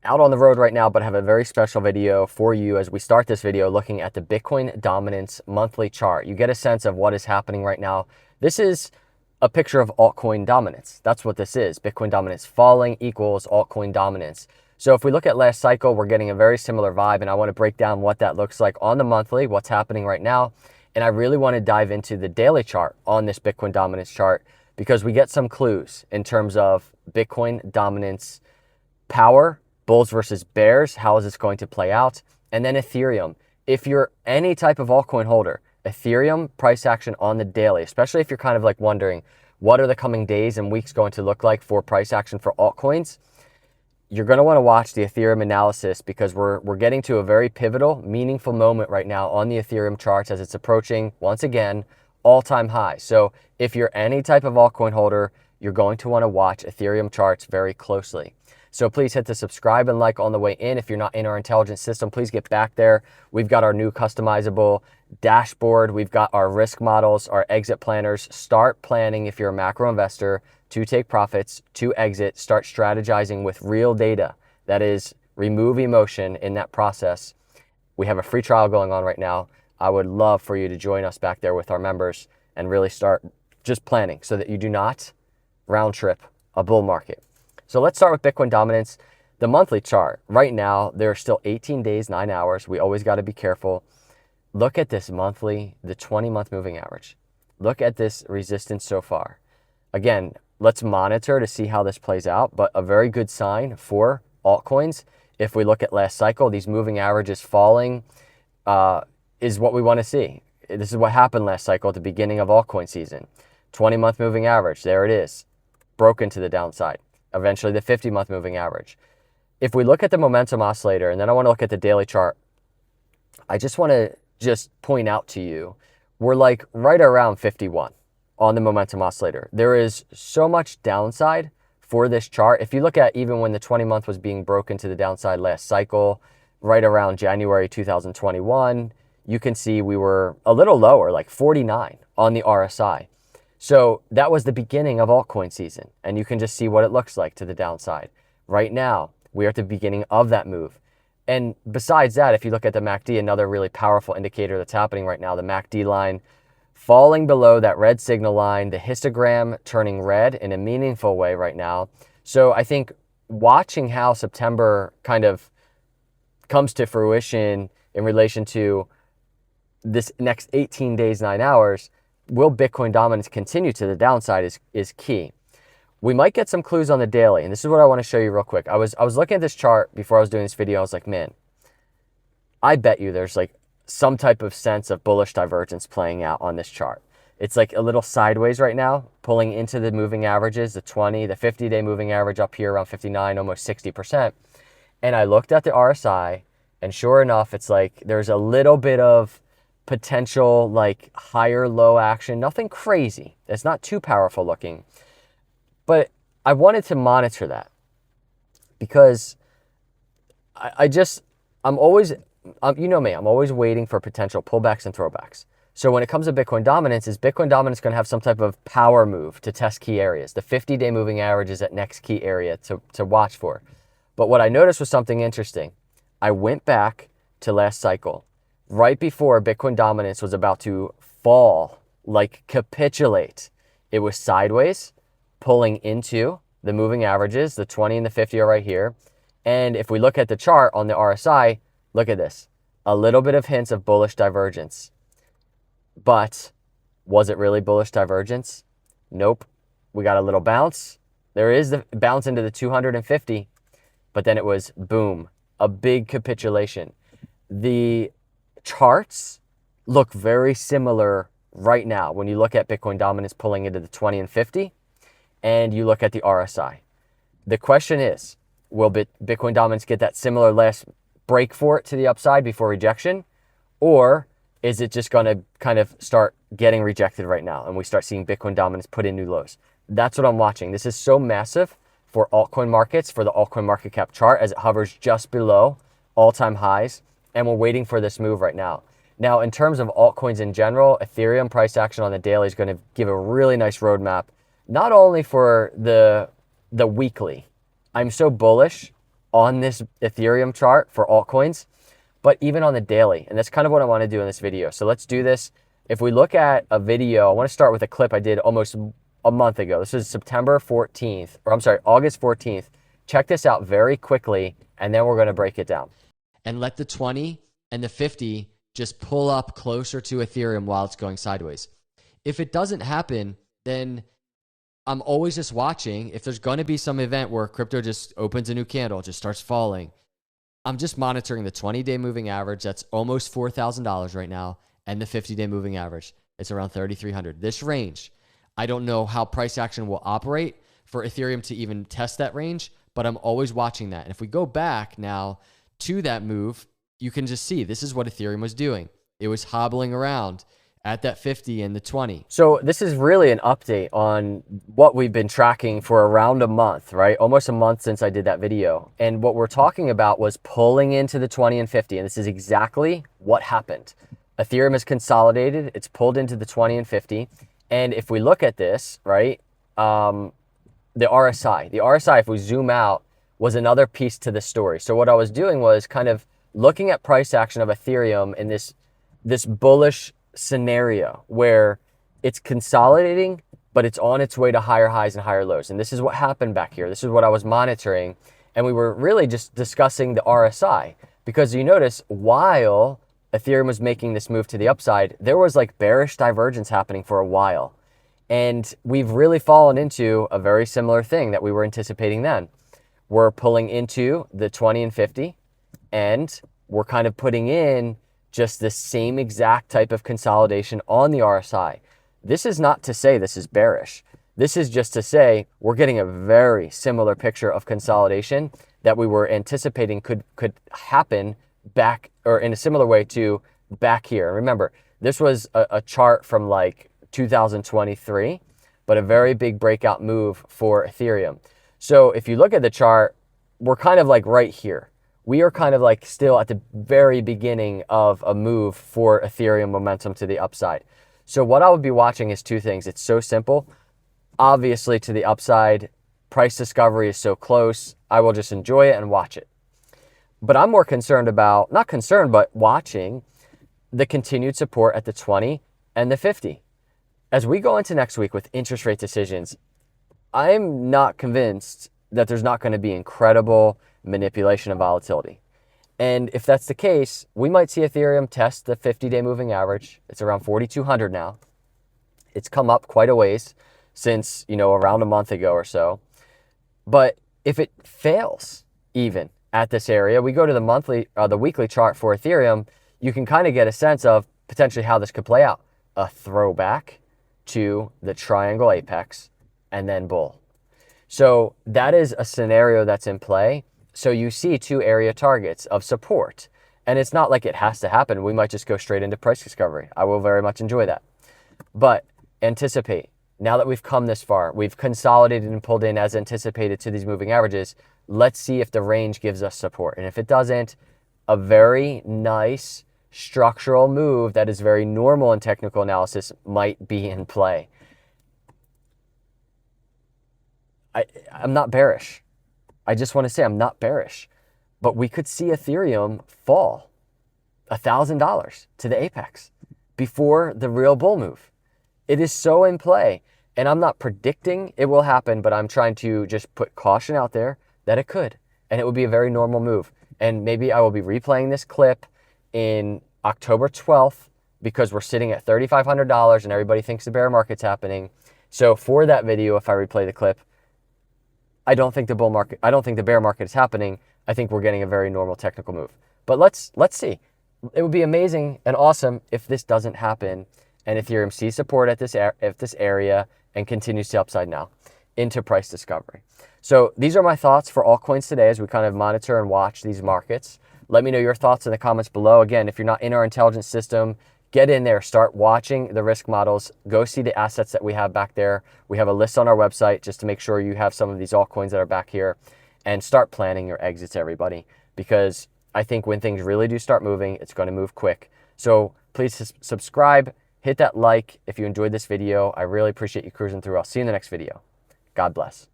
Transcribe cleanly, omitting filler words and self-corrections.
out on the road right now, but have a very special video for you as we start this video looking at the Bitcoin dominance monthly chart. You get a sense of what is happening right now. This is a picture of altcoin dominance. That's what this is. Bitcoin dominance falling equals altcoin dominance. So if we look at last cycle, we're getting a very similar vibe, and I want to break down what that looks like on the monthly, what's happening right now. And I really want to dive into the daily chart on this Bitcoin dominance chart because we get some clues in terms of Bitcoin dominance power, bulls versus bears. How is this going to play out? And then Ethereum. If you're any type of altcoin holder, Ethereum price action on the daily, especially if you're kind of like wondering what are the coming days and weeks going to look like for price action for altcoins, you're going to want to watch the Ethereum analysis because we're getting to a very pivotal, meaningful moment right now on the Ethereum charts as it's approaching, once again, all-time highs. So if you're any type of altcoin holder, you're going to want to watch Ethereum charts very closely. So please hit the subscribe and like on the way in. If you're not in our intelligence system, please get back there. We've got our new customizable dashboard. We've got our risk models, our exit planners. Start planning if you're a macro investor to take profits, to exit, start strategizing with real data. That is, remove emotion in that process. We have a free trial going on right now. I would love for you to join us back there with our members and really start just planning so that you do not round trip a bull market. So let's start with Bitcoin dominance. The monthly chart right now, there are still 18 days, 9 hours. We always got to be careful. Look at this monthly, the 20-month moving average. Look at this resistance so far. Again, let's monitor to see how this plays out, but a very good sign for altcoins. If we look at last cycle, these moving averages falling is what we want to see. This is what happened last cycle at the beginning of altcoin season. 20-month moving average, there it is, broken to the downside. Eventually the 50-month moving average. If we look at the momentum oscillator, and then I want to look at the daily chart, I just want to point out to you, we're like right around 51 on the momentum oscillator. There is so much downside for this chart. If you look at even when the 20-month was being broken to the downside last cycle, right around January 2021, you can see we were a little lower, like 49 on the RSI. So that was the beginning of altcoin season, and you can just see what it looks like to the downside. Right now, we are at the beginning of that move. And besides that, if you look at the MACD, another really powerful indicator that's happening right now, the MACD line falling below that red signal line, the histogram turning red in a meaningful way right now. So I think watching how September kind of comes to fruition in relation to this next 18 days, 9 hours, will Bitcoin dominance continue to the downside is key. We might get some clues on the daily, and this is what I want to show you real quick. I was looking at this chart before I was doing this video. I was like, man, I bet you there's like some type of sense of bullish divergence playing out on this chart. It's like a little sideways right now, pulling into the moving averages, the 20, the 50-day moving average up here around 59, almost 60%. And I looked at the RSI, and sure enough, it's like there's a little bit of potential like higher low action, nothing crazy. It's not too powerful looking, but I wanted to monitor that because I'm always, you know me, I'm always waiting for potential pullbacks and throwbacks. So when it comes to Bitcoin dominance, is Bitcoin dominance going to have some type of power move to test key areas? The 50-day moving average is that next key area to watch for. But what I noticed was something interesting. I went back to last cycle, right before Bitcoin dominance was about to fall, like capitulate. It was sideways, pulling into the moving averages. The 20 and the 50 are right here. And if we look at the chart on the RSI, look at this. A little bit of hints of bullish divergence. But was it really bullish divergence? Nope. We got a little bounce. There is the bounce into the 250, but then it was boom, a big capitulation. The charts look very similar right now when you look at Bitcoin dominance pulling into the 20 and 50 and you look at the RSI. The question is, will Bitcoin dominance get that similar last break for it to the upside before rejection? Or is it just going to kind of start getting rejected right now and we start seeing Bitcoin dominance put in new lows? That's what I'm watching. This is so massive for altcoin markets, for the altcoin market cap chart as it hovers just below all-time highs. And we're waiting for this move right now. Now, in terms of altcoins in general, Ethereum price action on the daily is going to give a really nice roadmap, not only for the weekly. I'm so bullish on this Ethereum chart for altcoins, but even on the daily. And that's kind of what I want to do in this video. So let's do this. If we look at a video, I want to start with a clip I did almost a month ago. This is September 14th, or I'm sorry, August 14th. Check this out very quickly, and then we're going to break it down. And let the 20 and the 50 just pull up closer to Ethereum while it's going sideways. If it doesn't happen, then I'm always just watching. If there's going to be some event where crypto just opens a new candle, just starts falling, I'm just monitoring the 20-day moving average. That's almost $4,000 right now. And the 50-day moving average. It's around 3,300. This range, I don't know how price action will operate for Ethereum to even test that range, but I'm always watching that. And if we go back now to that move, you can just see this is what Ethereum was doing. It was hobbling around at that 50 and the 20. So this is really an update on what we've been tracking for around a month, right? Almost a month since I did that video. And what we're talking about was pulling into the 20 and 50. And this is exactly what happened. Ethereum is consolidated. It's pulled into the 20 and 50. And if we look at this, right, the RSI, if we zoom out, was another piece to the story. So what I was doing was kind of looking at price action of Ethereum in this bullish scenario where it's consolidating, but it's on its way to higher highs and higher lows. And this is what happened back here. This is what I was monitoring. And we were really just discussing the RSI because you notice while Ethereum was making this move to the upside, there was like bearish divergence happening for a while. And we've really fallen into a very similar thing that we were anticipating then. We're pulling into the 20 and 50, and we're kind of putting in just the same exact type of consolidation on the RSI. This is not to say this is bearish. This is just to say we're getting a very similar picture of consolidation that we were anticipating could happen back, or in a similar way to back here. Remember, this was a chart from like 2023, but a very big breakout move for Ethereum. So if you look at the chart, we're kind of like right here. We are kind of like still at the very beginning of a move for Ethereum momentum to the upside. So what I would be watching is two things. It's so simple. Obviously to the upside, price discovery is so close. I will just enjoy it and watch it. But I'm more concerned about, not concerned, but watching the continued support at the 20 and the 50. As we go into next week with interest rate decisions, I'm not convinced that there's not going to be incredible manipulation and volatility. And if that's the case, we might see Ethereum test the 50-day moving average. It's around 4,200 now. It's come up quite a ways since, around a month ago or so. But if it fails even at this area, we go to the weekly chart for Ethereum, you can kind of get a sense of potentially how this could play out. A throwback to the triangle apex and then bull. So that is a scenario that's in play. So you see two area targets of support, and it's not like it has to happen. We might just go straight into price discovery. I will very much enjoy that. But anticipate, now that we've come this far, we've consolidated and pulled in as anticipated to these moving averages. Let's see if the range gives us support. And if it doesn't, a very nice structural move that is very normal in technical analysis might be in play. I'm not bearish. I just want to say I'm not bearish. But we could see Ethereum fall $1,000 to the apex before the real bull move. It is so in play. And I'm not predicting it will happen, but I'm trying to just put caution out there that it could. And it would be a very normal move. And maybe I will be replaying this clip in October 12th because we're sitting at $3,500 and everybody thinks the bear market's happening. So for that video, if I replay the clip, I don't think the bear market is happening. I think we're getting a very normal technical move. But let's see. It would be amazing and awesome if this doesn't happen and Ethereum sees support at this area and continues to upside now into price discovery. So these are my thoughts for altcoins today as we kind of monitor and watch these markets. Let me know your thoughts in the comments below. Again, if you're not in our intelligence system, get in there, start watching the risk models, go see the assets that we have back there. We have a list on our website just to make sure you have some of these altcoins that are back here, and start planning your exits, everybody, because I think when things really do start moving, it's going to move quick. So please subscribe, hit that like if you enjoyed this video. I really appreciate you cruising through. I'll see you in the next video. God bless.